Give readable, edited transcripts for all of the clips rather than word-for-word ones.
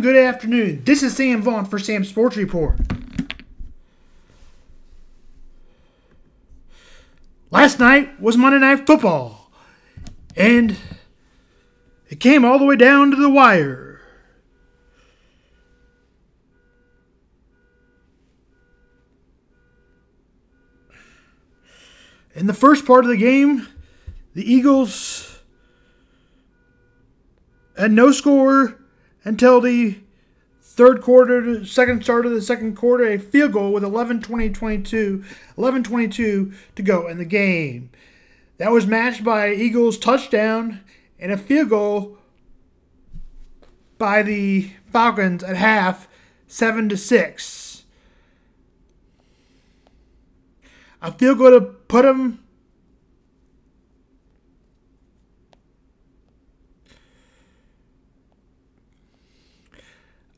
good afternoon. This is Sam Vaughn for Sam's Sports Report. Last night was Monday Night Football, and it came all the way down to the wire. In the first part of the game, the Eagles had no score until the third quarter, second start of the second quarter, a field goal with 11:22 to go in the game. That was matched by Eagles touchdown and a field goal by the Falcons at half, 7-6. A field goal to put them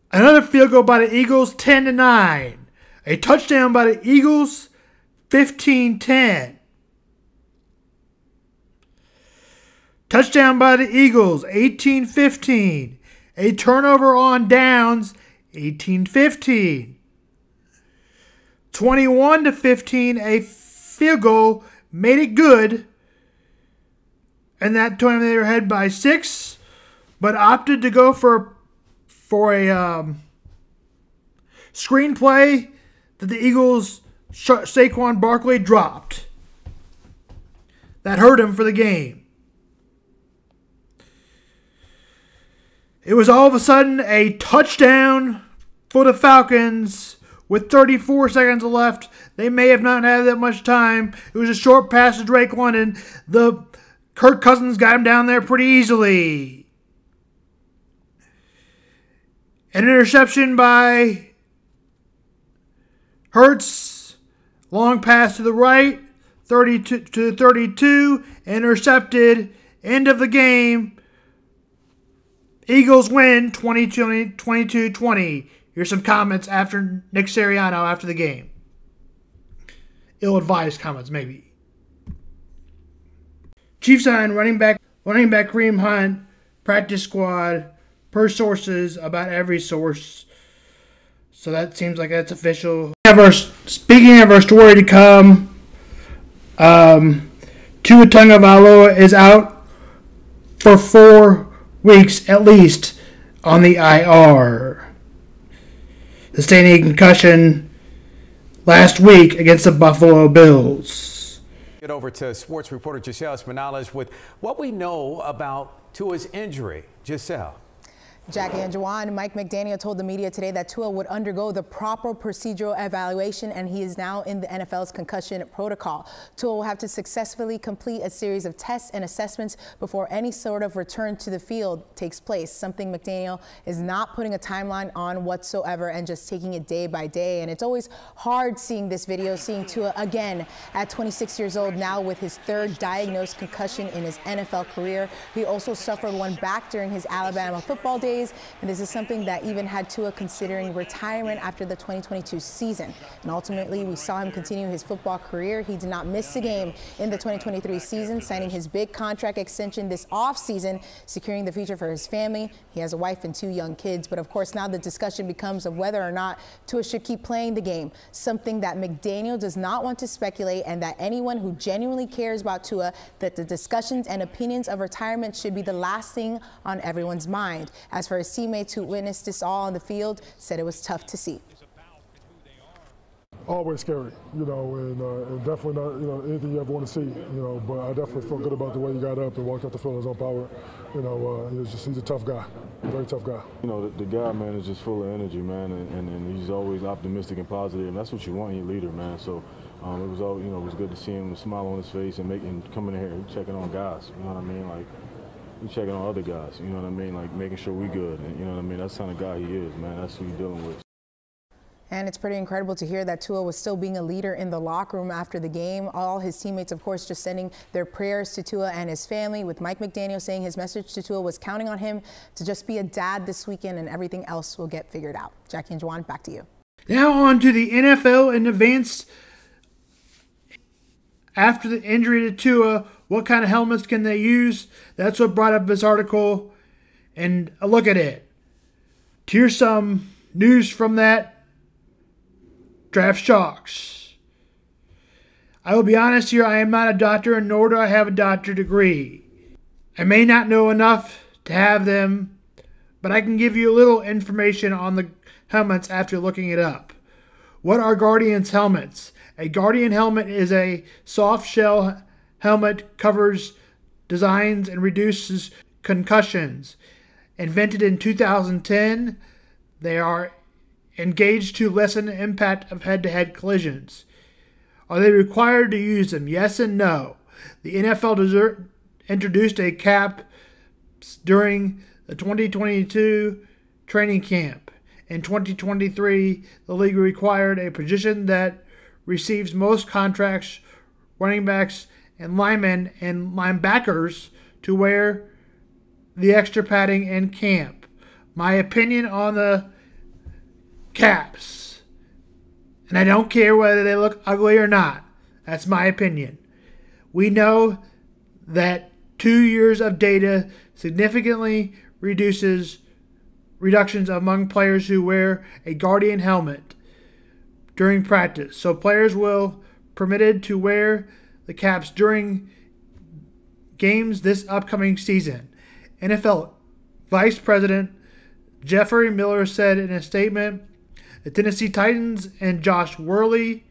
another field goal by the Eagles, 10-9. A touchdown by the Eagles, 15-10. Touchdown by the Eagles, 18-15. A turnover on downs, 18-15. 21-15, a field goal made it good. And that time they were ahead by 6, but opted to go for a screenplay that the Eagles' Saquon Barkley dropped. That hurt him for the game. It was all of a sudden a touchdown for the Falcons with 34 seconds left. They may have not had that much time. It was a short pass to Drake London. Kirk Cousins got him down there pretty easily. An interception by Hurts. Long pass to the right. 32. Intercepted. End of the game. Eagles win 22-20. Here's some comments after Nick Sirianni after the game. Ill-advised comments, maybe. Chiefs signed running back Kreem Hunt, practice squad, per sources, about every source. So that seems like that's official. Speaking of our story to come, Tua Tagovailoa is out for 4 weeks at least on the IR. Sustaining a concussion last week against the Buffalo Bills. Get over to sports reporter Giselle Espinales with what we know about Tua's injury. Giselle. Jackie and Juwan, Mike McDaniel told the media today that Tua would undergo the proper procedural evaluation, and he is now in the NFL's concussion protocol. Tua will have to successfully complete a series of tests and assessments before any sort of return to the field takes place, something McDaniel is not putting a timeline on whatsoever and just taking it day by day. And it's always hard seeing this video, seeing Tua again at 26 years old now with his third diagnosed concussion in his NFL career. He also suffered one back during his Alabama football days. And this is something that even had Tua considering retirement after the 2022 season. And ultimately, we saw him continue his football career. He did not miss a game in the 2023 season, signing his big contract extension this offseason, securing the future for his family. He has a wife and 2 young kids. But of course, now the discussion becomes of whether or not Tua should keep playing the game, something that McDaniel does not want to speculate, and that anyone who genuinely cares about Tua, that the discussions and opinions of retirement should be the last thing on everyone's mind. As for his teammates who witnessed this all on the field, said it was tough to see. Always scary, and definitely not, anything you ever want to see, but I definitely feel good about the way he got up and walked out the field on his own power. He's a tough guy, very tough guy. The guy, man, is just full of energy, man, and he's always optimistic and positive, and that's what you want in your leader, man. So it was all, it was good to see him with a smile on his face and coming in here and checking on guys, you know what I mean? Like, we checking on other guys, you know what I mean? Like making sure we good, and you know what I mean? That's the kind of guy he is, man. That's who you're dealing with. And it's pretty incredible to hear that Tua was still being a leader in the locker room after the game. All his teammates, of course, just sending their prayers to Tua and his family, with Mike McDaniel saying his message to Tua was counting on him to just be a dad this weekend, and everything else will get figured out. Jackie and Juwan, back to you. Now on to the NFL in advance. After the injury to Tua, what kind of helmets can they use? That's what brought up this article. And a look at it. Here's some news from that Draft Shocks. I will be honest here, I am not a doctor, nor do I have a doctor degree. I may not know enough to have them, but I can give you a little information on the helmets after looking it up. What are Guardian's helmets? A Guardian helmet is a soft shell helmet, covers designs and reduces concussions. Invented in 2010, they are engaged to lessen the impact of head-to-head collisions. Are they required to use them? Yes and no. The NFL introduced a cap during the 2022 training camp. In 2023, the league required a position that receives most contracts, running backs and linemen and linebackers, to wear the extra padding in camp. My opinion on the caps, and I don't care whether they look ugly or not, that's my opinion. We know that 2 years of data significantly reductions among players who wear a Guardian helmet during practice. So players will permitted to wear the caps during games this upcoming season. NFL Vice President Jeffrey Miller said in a statement, the Tennessee Titans and Josh Worley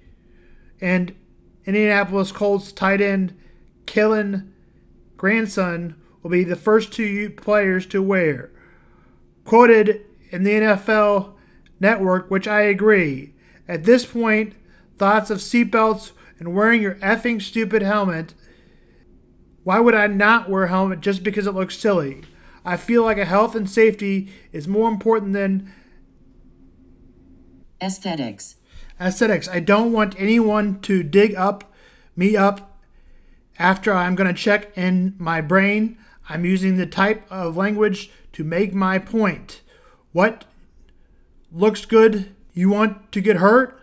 and Indianapolis Colts tight end Kellen Grandson will be the first two players to wear. Quoted in the NFL Network, which I agree. At this point, thoughts of seatbelts and wearing your effing stupid helmet. Why would I not wear a helmet just because it looks silly? I feel like a health and safety is more important than aesthetics. I don't want anyone to dig me up after I'm going to check in my brain. I'm using the type of language to make my point. What looks good? You want to get hurt?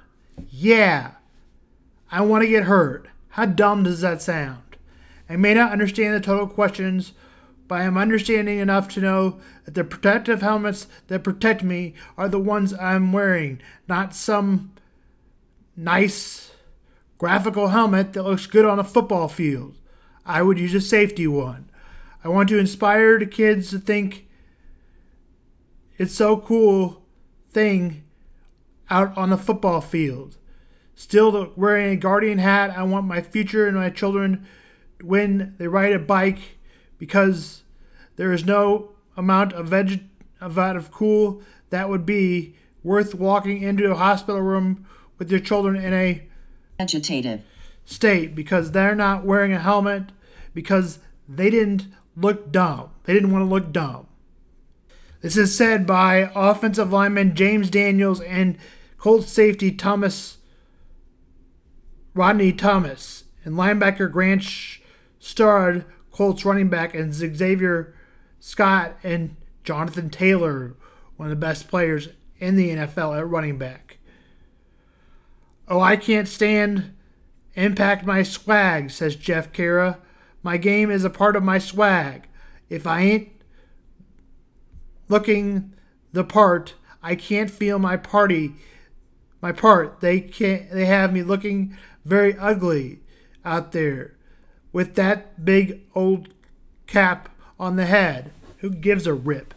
Yeah, I want to get hurt. How dumb does that sound? I may not understand the total questions, but I am understanding enough to know that the protective helmets that protect me are the ones I'm wearing, not some nice graphical helmet that looks good on a football field. I would use a safety one. I want to inspire the kids to think it's so cool thing out on the football field. Still wearing a Guardian hat, I want my future and my children when they ride a bike, because there is no amount of cool that would be worth walking into a hospital room with your children in a Vegetative state because they're not wearing a helmet because they didn't look dumb. They didn't want to look dumb. This is said by offensive lineman James Daniels and Colts safety Rodney Thomas, and linebacker Grant Starrd, Colts running back, and Xavier Scott and Jonathan Taylor, one of the best players in the NFL at running back. Oh, I can't stand impact my swag, says Jeff Kara. My game is a part of my swag. If I ain't looking the part, I can't feel my part. They have me looking very ugly out there with that big old cap on the head. Who gives a rip?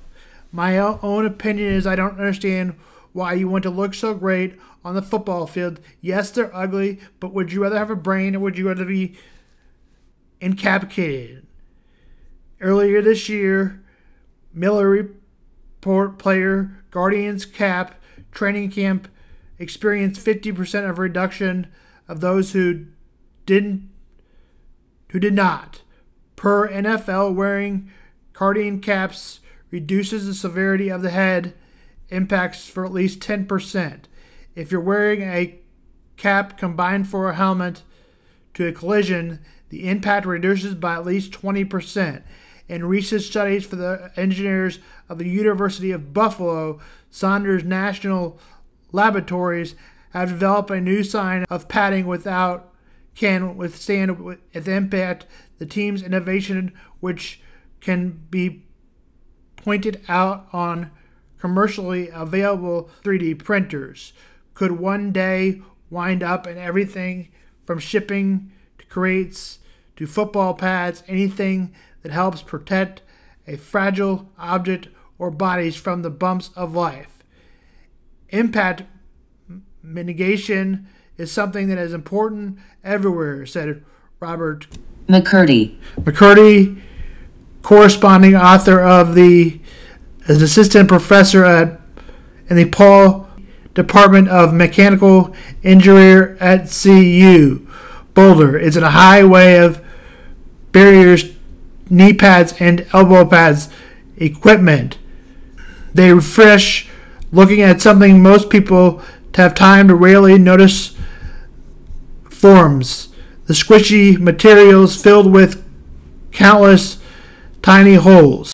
My own opinion is I don't understand why you want to look so great on the football field. Yes, they're ugly, but would you rather have a brain or would you rather be incapacitated? Earlier this year, Miller Report player Guardians cap training camp experienced 50% of reduction of those who did not. Per NFL, wearing Guardian caps reduces the severity of the head impacts for at least 10%. If you're wearing a cap combined for a helmet to a collision, the impact reduces by at least 20%. In recent studies for the engineers of the University of Buffalo, Saunders National Laboratories have developed a new sign of padding can withstand its impact. The team's innovation, which can be pointed out on commercially available 3D printers could one day wind up in everything from shipping to crates to football pads, anything that helps protect a fragile object or bodies from the bumps of life. Impact mitigation is something that is important everywhere, said Robert McCurdy, corresponding author of is assistant professor in the Paul Department of Mechanical Engineering at CU Boulder. It's a highway of barriers, knee pads, and elbow pads equipment. They refresh looking at something most people have time to rarely notice: forms, the squishy materials filled with countless tiny holes.